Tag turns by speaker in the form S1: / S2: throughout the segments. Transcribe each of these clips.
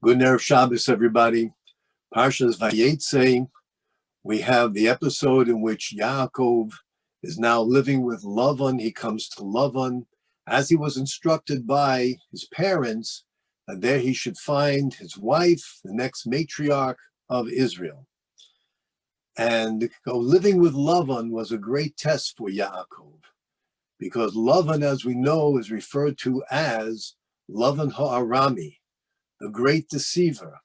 S1: Good Erev Shabbos, everybody. Parshas Vayeitsei. We have the episode in which Yaakov is now living with Lavan. He comes to Lavan as he was instructed by his parents, and there he should find his wife, the next matriarch of Israel. And living with Lavan was a great test for Yaakov, because Lavan, as we know, is referred to as Lavan ha'arami, the great deceiver,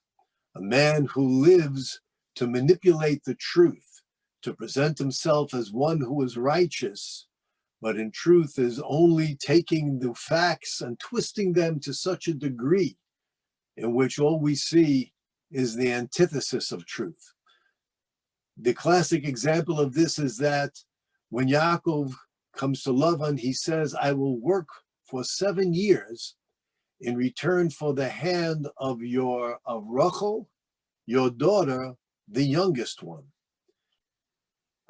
S1: a man who lives to manipulate the truth, to present himself as one who is righteous, but in truth is only taking the facts and twisting them to such a degree in which all we see is the antithesis of truth. The classic example of this is that when Yaakov comes to Lavan, he says, I will work for 7 years in return for the hand of Rachel, your daughter, the youngest one.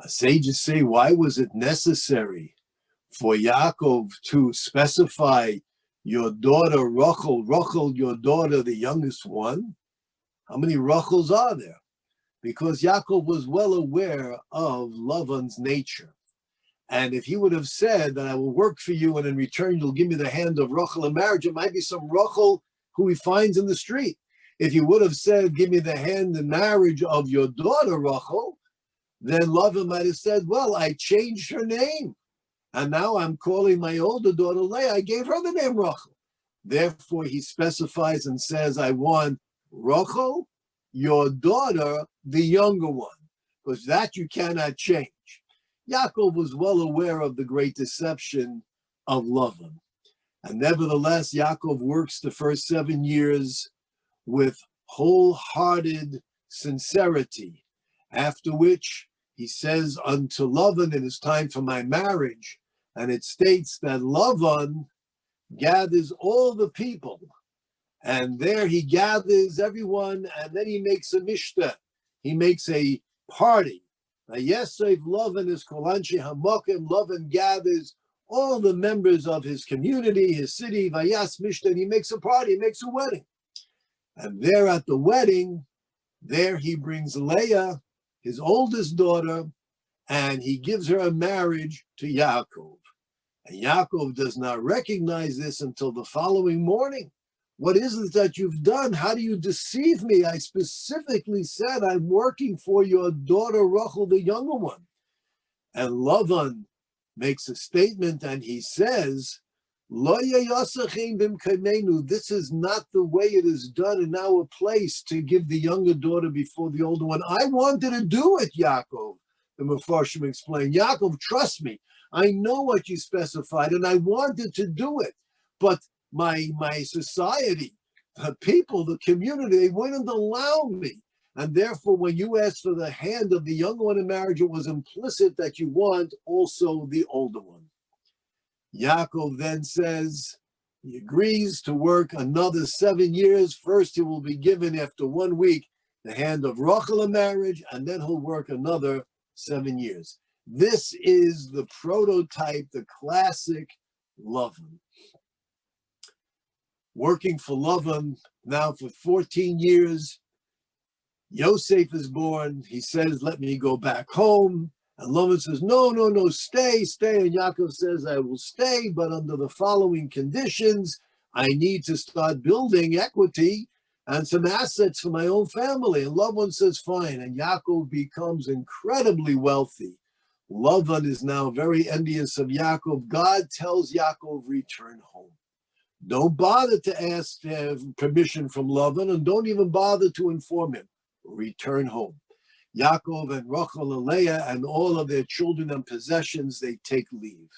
S1: Sages say, why was it necessary for Yaakov to specify your daughter Rachel, your daughter, the youngest one? How many Rachels are there? Because Yaakov was well aware of Lavan's nature. And if he would have said that I will work for you and in return you'll give me the hand of Rachel in marriage, it might be some Rachel who he finds in the street. If he would have said, give me the hand in marriage of your daughter Rachel, then Lavan might have said, well, I changed her name. And now I'm calling my older daughter Leah. I gave her the name Rachel. Therefore, he specifies and says, I want Rachel, your daughter, the younger one, because that you cannot change. Yaakov was well aware of the great deception of Lavan. And nevertheless, Yaakov works the first 7 years with wholehearted sincerity, after which he says unto Lavan, it is time for my marriage. And it states that Lavan gathers all the people, and there he gathers everyone, and then he makes a mishta. He makes a party. Vayetsei Lavan is kolanchi hamokim. Lavan gathers all the members of his community, his city, Vayas Mishta, and he makes a party, he makes a wedding. And there at the wedding, there he brings Leah, his oldest daughter, and he gives her a marriage to Yaakov. And Yaakov does not recognize this until the following morning. What is it that you've done? How do you deceive me? I specifically said I'm working for your daughter Rachel, the younger one. And Lavan makes a statement and he says, Lo yayasachim b'mkaimenu. This is not the way it is done in our place to give the younger daughter before the older one. I wanted to do it, Yaakov. The Mefarshim explained, Yaakov, trust me. I know what you specified and I wanted to do it. But my society, the people, the community, they wouldn't allow me. And therefore, when you asked for the hand of the younger one in marriage, it was implicit that you want also the older one. Yaakov then says he agrees to work another 7 years. First, he will be given after 1 week the hand of Rachel in marriage, and then he'll work another 7 years. This is the prototype, the classic Lavan. Working for Lavan now for 14 years. Yosef is born. He says, let me go back home. And Lavan says, no, stay. And Yaakov says, I will stay, but under the following conditions. I need to start building equity and some assets for my own family. And Lavan says, fine. And Yaakov becomes incredibly wealthy. Lavan is now very envious of Yaakov. God tells Yaakov, return home. Don't bother to ask permission from Lavan, and don't even bother to inform him. Return home. Yaakov and Rachel and Leah and all of their children and possessions, they take leave.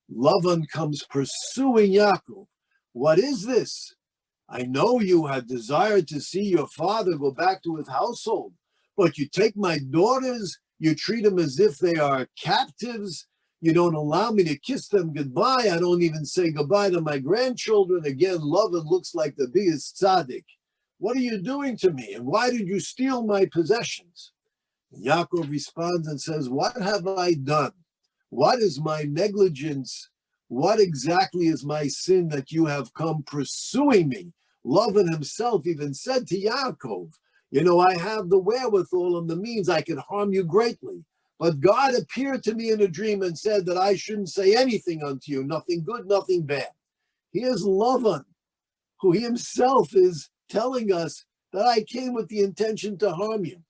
S1: Lavan comes pursuing Yaakov. What is this? I know you had desired to see your father go back to his household, but you take my daughters, you treat them as if they are captives. You don't allow me to kiss them goodbye. I don't even say goodbye to my grandchildren. Again, Lavan looks like the biggest tzaddik. What are you doing to me? And why did you steal my possessions? And Yaakov responds and says, what have I done? What is my negligence? What exactly is my sin that you have come pursuing me? Lavan himself even said to Yaakov, I have the wherewithal and the means, I can harm you greatly. But God appeared to me in a dream and said that I shouldn't say anything unto you, nothing good, nothing bad. Here's Lavan, who he himself is telling us that I came with the intention to harm you.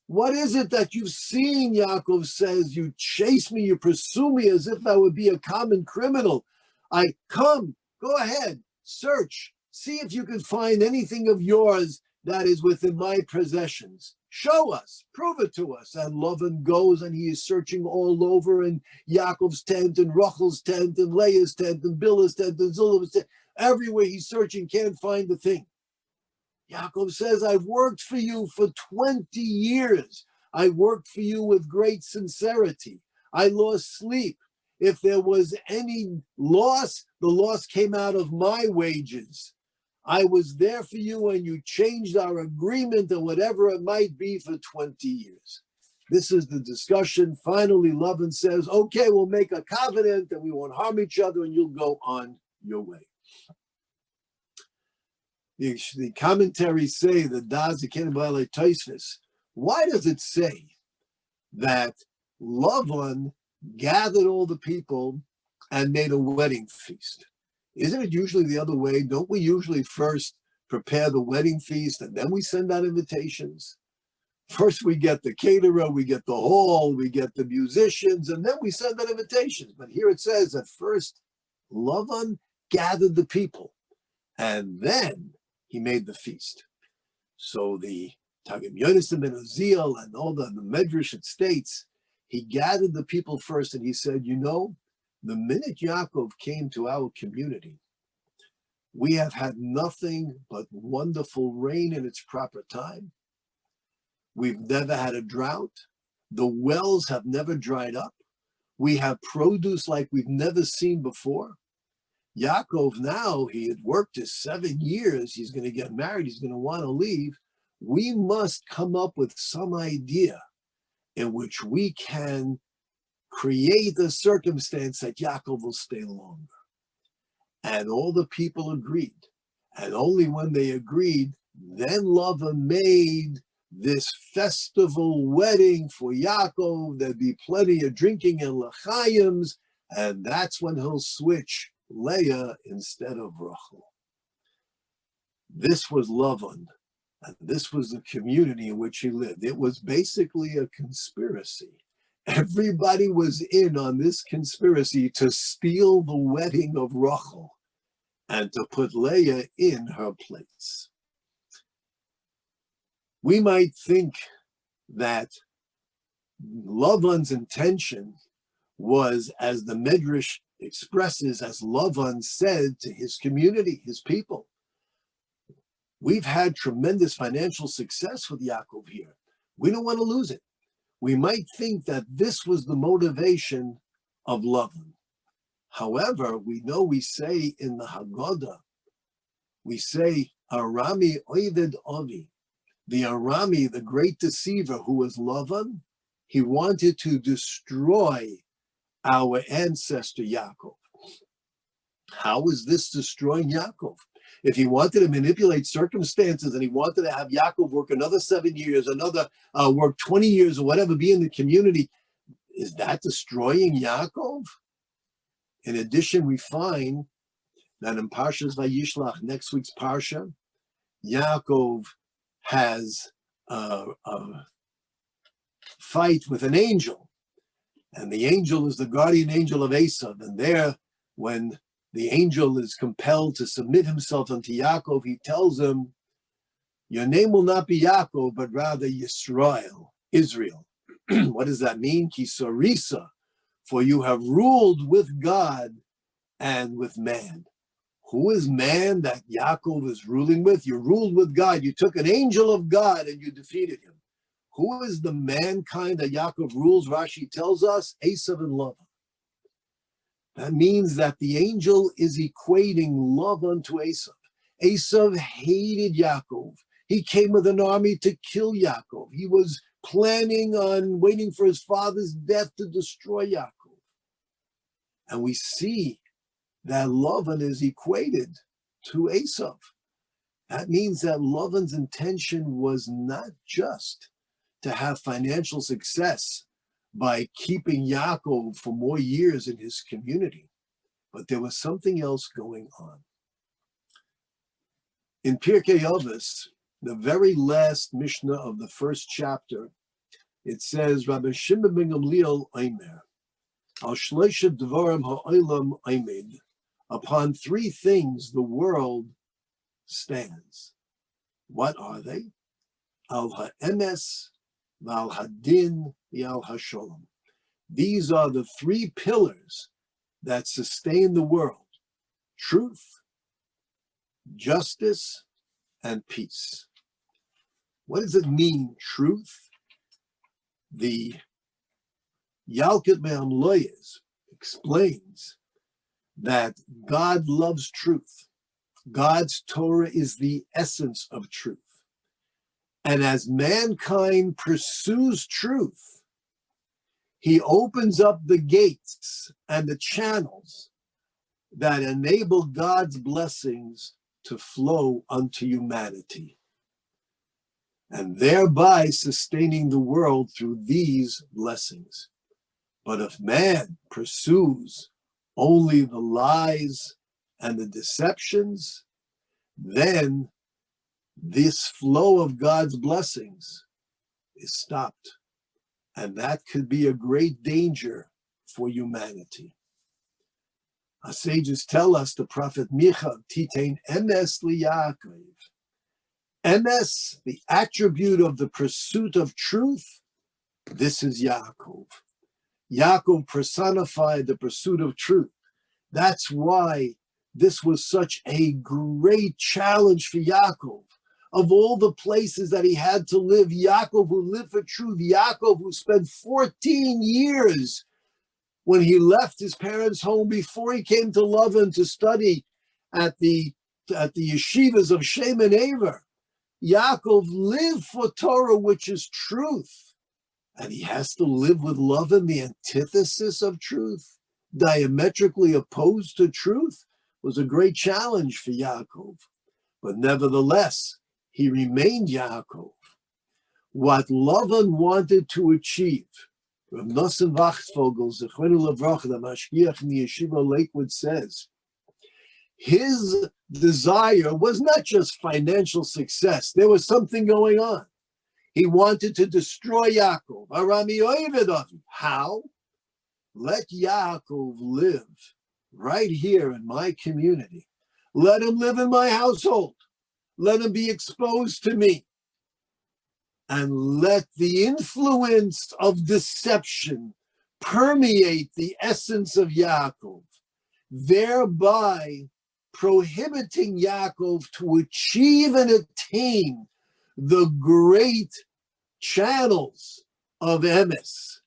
S1: What is it that you've seen? Yaakov says, you chase me, you pursue me as if I would be a common criminal. Go ahead, search, see if you can find anything of yours that is within my possessions. Show us, prove it to us. And Lavan goes and he is searching all over in Yaakov's tent and Rachel's tent and Leah's tent and Bilhah's tent and Zilpah's tent. Everywhere he's searching, can't find the thing. Yaakov says, I've worked for you for 20 years. I worked for you with great sincerity. I lost sleep. If there was any loss, the loss came out of my wages. I was there for you and you changed our agreement or whatever it might be for 20 years. This is the discussion. Finally, Lavan says, okay, we'll make a covenant and we won't harm each other and you'll go on your way. The commentaries say that why does it say that Lavan gathered all the people and made a wedding feast? Isn't it usually the other way? Don't we usually first prepare the wedding feast and then we send out invitations? First we get the caterer, we get the hall, we get the musicians, and then we send out invitations. But here it says that first Lavan gathered the people and then he made the feast. So the Targum Yonasim ben Uziel and all the Medrash, it states, he gathered the people first and he said, the minute Yaakov came to our community, we have had nothing but wonderful rain in its proper time. We've never had a drought. The wells have never dried up. We have produce like we've never seen before. Yaakov now, he had worked his 7 years. He's going to get married. He's going to want to leave. We must come up with some idea in which we can create a circumstance that Yaakov will stay longer. And all the people agreed. And only when they agreed, then Lavan made this festival wedding for Yaakov. There'd be plenty of drinking and l'chaims, and that's when he'll switch Leah instead of Rachel. This was Lavan, and this was the community in which he lived. It was basically a conspiracy. Everybody was in on this conspiracy to steal the wedding of Rachel and to put Leah in her place. We might think that Lavan's intention was, as the Medrash expresses, as Lavan said to his community, his people, we've had tremendous financial success with Yaakov here. We don't want to lose it. We might think that this was the motivation of Lavan. However, we say in the Haggadah, we say, Arami Oived Avi. The Arami, the great deceiver who was Lavan, he wanted to destroy our ancestor Yaakov. How is this destroying Yaakov? If he wanted to manipulate circumstances and he wanted to have Yaakov work another 7 years, work 20 years or whatever, be in the community, is that destroying Yaakov? In addition, we find that in Parshas Vayeitsei, next week's Parsha, Yaakov has a fight with an angel. And the angel is the guardian angel of Esav. And there, when the angel is compelled to submit himself unto Yaakov, he tells him, your name will not be Yaakov, but rather Yisrael, Israel. What does that mean? Kisorisa, for you have ruled with God and with man. Who is man that Yaakov is ruling with? You ruled with God. You took an angel of God and you defeated him. Who is the mankind that Yaakov rules? Rashi tells us, Esav and Lavan. That means that the angel is equating Lavan to Esav. Esav hated Yaakov. He came with an army to kill Yaakov. He was planning on waiting for his father's death to destroy Yaakov. And we see that Lavan is equated to Esav. That means that Lavan's intention was not just to have financial success by keeping Yaakov for more years in his community, but there was something else going on. In Pirkei Avos, the very last Mishnah of the first chapter, it says, Rabbi Shimon ben Gamliel Omer, Al Shleisha Dvarim Ha'olam Omed, upon three things the world stands. What are they? Al Ha'emes, Val Hadin, Yal Hasholom. These are the three pillars that sustain the world: truth, justice, and peace. What does it mean, truth? The Yalkut Me'amloyes explains that God loves truth. God's Torah is the essence of truth. And as mankind pursues truth, he opens up the gates and the channels that enable God's blessings to flow unto humanity, and thereby sustaining the world through these blessings. But if man pursues only the lies and the deceptions, then this flow of God's blessings is stopped. And that could be a great danger for humanity. Our sages tell us, the prophet Micha, Titain Emes liYaakov. Emes, the attribute of the pursuit of truth, this is Yaakov. Yaakov personified the pursuit of truth. That's why this was such a great challenge for Yaakov. Of all the places that he had to live, Yaakov, who lived for truth, Yaakov, who spent 14 years when he left his parents' home before he came to Lavan to study at the yeshivas of Shem and Aver. Yaakov lived for Torah, which is truth. And he has to live with Lavan, the antithesis of truth, diametrically opposed to truth, was a great challenge for Yaakov. But nevertheless, he remained Yaakov. What Lavan wanted to achieve, Rav Nosson Wachsvogel, Zechonu Levrach, the Mashgiach in the Yeshiva Lakewood, says, his desire was not just financial success. There was something going on. He wanted to destroy Yaakov. Arami Oived Avi. How? Let Yaakov live right here in my community. Let him live in my household. Let him be exposed to me. And let the influence of deception permeate the essence of Yaakov, thereby prohibiting Yaakov to achieve and attain the great channels of emes.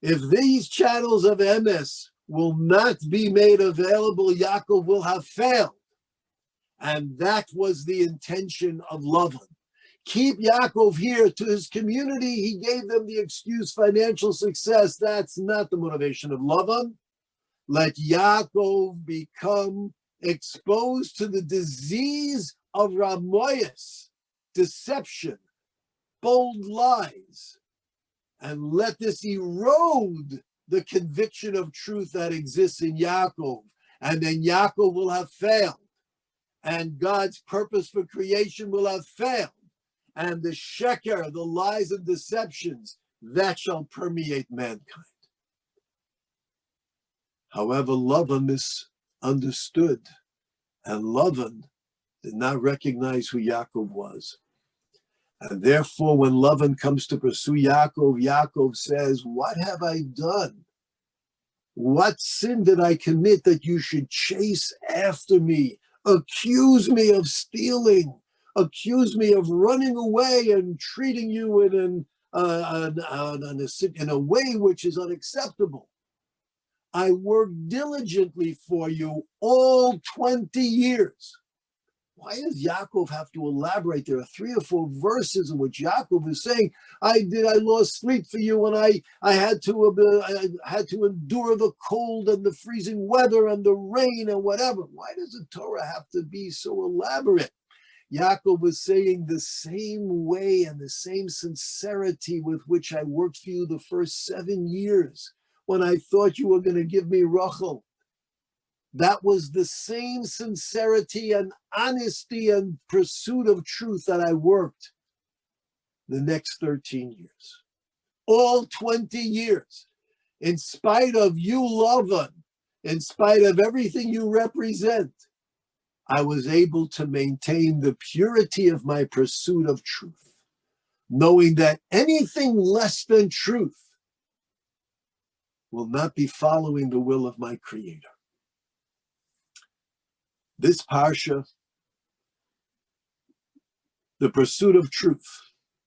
S1: If these channels of emes will not be made available, Yaakov will have failed. And that was the intention of Lavan. Keep Yaakov here to his community. He gave them the excuse financial success. That's not the motivation of Lavan. Let Yaakov become exposed to the disease of Ramoyas, deception, bold lies, and let this erode the conviction of truth that exists in Yaakov. And then Yaakov will have failed. And God's purpose for creation will have failed. And the sheker, the lies and deceptions, that shall permeate mankind. However, Lavan misunderstood, and Lavan did not recognize who Yaakov was. And therefore, when Lavan comes to pursue Yaakov, Yaakov says, what have I done? What sin did I commit that you should chase after me, accuse me of stealing, accuse me of running away and treating you in a way which is unacceptable? I worked diligently for you all 20 years. Why does Yaakov have to elaborate? There are 3 or 4 verses in which Yaakov is saying, I lost sleep for you, and I had to endure the cold and the freezing weather and the rain and whatever. Why does the Torah have to be so elaborate? Yaakov was saying, the same way and the same sincerity with which I worked for you the first 7 years when I thought you were going to give me Rachel. That was the same sincerity and honesty and pursuit of truth that I worked the next 13 years. All 20 years. In spite of you, Lavan, in spite of everything you represent, I was able to maintain the purity of my pursuit of truth, knowing that anything less than truth will not be following the will of my Creator. This Parsha, the pursuit of truth,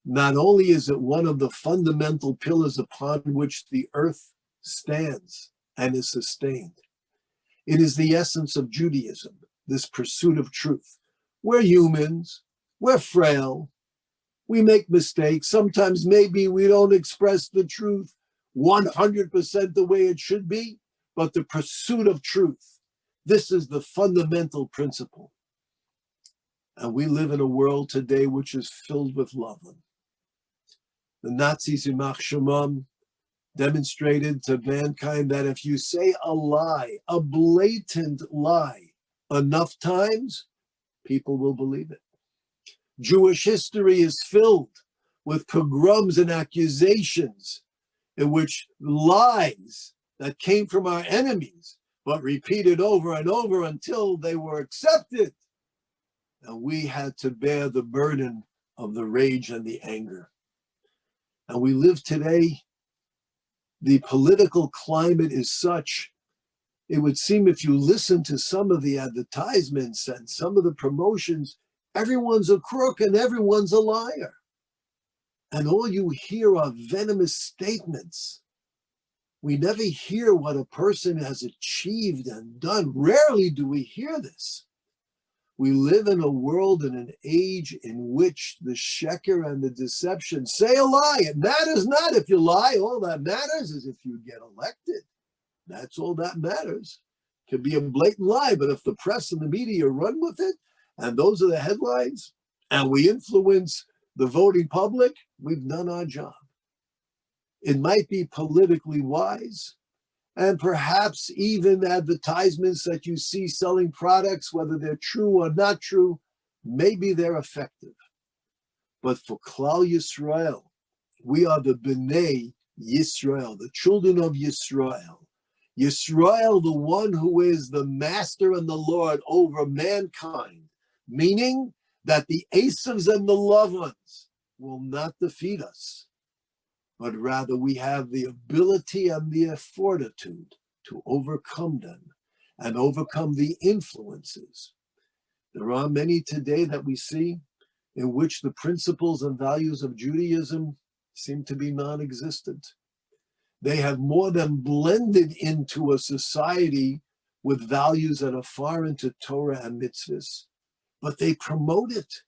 S1: not only is it one of the fundamental pillars upon which the earth stands and is sustained, it is the essence of Judaism, this pursuit of truth. We're humans, we're frail, we make mistakes. Sometimes maybe we don't express the truth 100% the way it should be, but the pursuit of truth, this is the fundamental principle. And we live in a world today which is filled with love. The Nazis in יימח שמם demonstrated to mankind that if you say a lie, a blatant lie, enough times, people will believe it. Jewish history is filled with pogroms and accusations in which lies that came from our enemies, but repeated over and over until they were accepted. And we had to bear the burden of the rage and the anger. And we live today, the political climate is such, it would seem if you listen to some of the advertisements and some of the promotions, everyone's a crook and everyone's a liar. And all you hear are venomous statements. We never hear what a person has achieved and done. Rarely do we hear this. We live in a world and an age in which the sheker and the deception say a lie. It matters not if you lie. All that matters is if you get elected. That's all that matters. It could be a blatant lie, but if the press and the media run with it, and those are the headlines, and we influence the voting public, we've done our job. It might be politically wise, and perhaps even advertisements that you see selling products, whether they're true or not true, maybe they're effective. But for Klal Yisrael, we are the B'nai Yisrael, the children of Yisrael. Yisrael, the one who is the master and the Lord over mankind, meaning that the Esavs and the Lavans will not defeat us, but rather we have the ability and the fortitude to overcome them and overcome the influences. There are many today that we see in which the principles and values of Judaism seem to be non-existent. They have more than blended into a society with values that are foreign to Torah and mitzvahs, but they promote it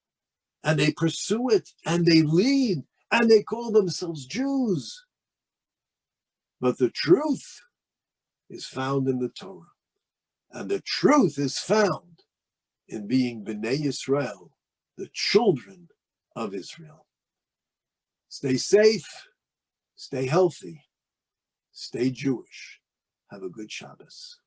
S1: and they pursue it and they lead and they call themselves Jews. But the truth is found in the Torah, and the truth is found in being B'nai Yisrael, the children of Israel. Stay safe, stay healthy, stay Jewish. Have a good Shabbos.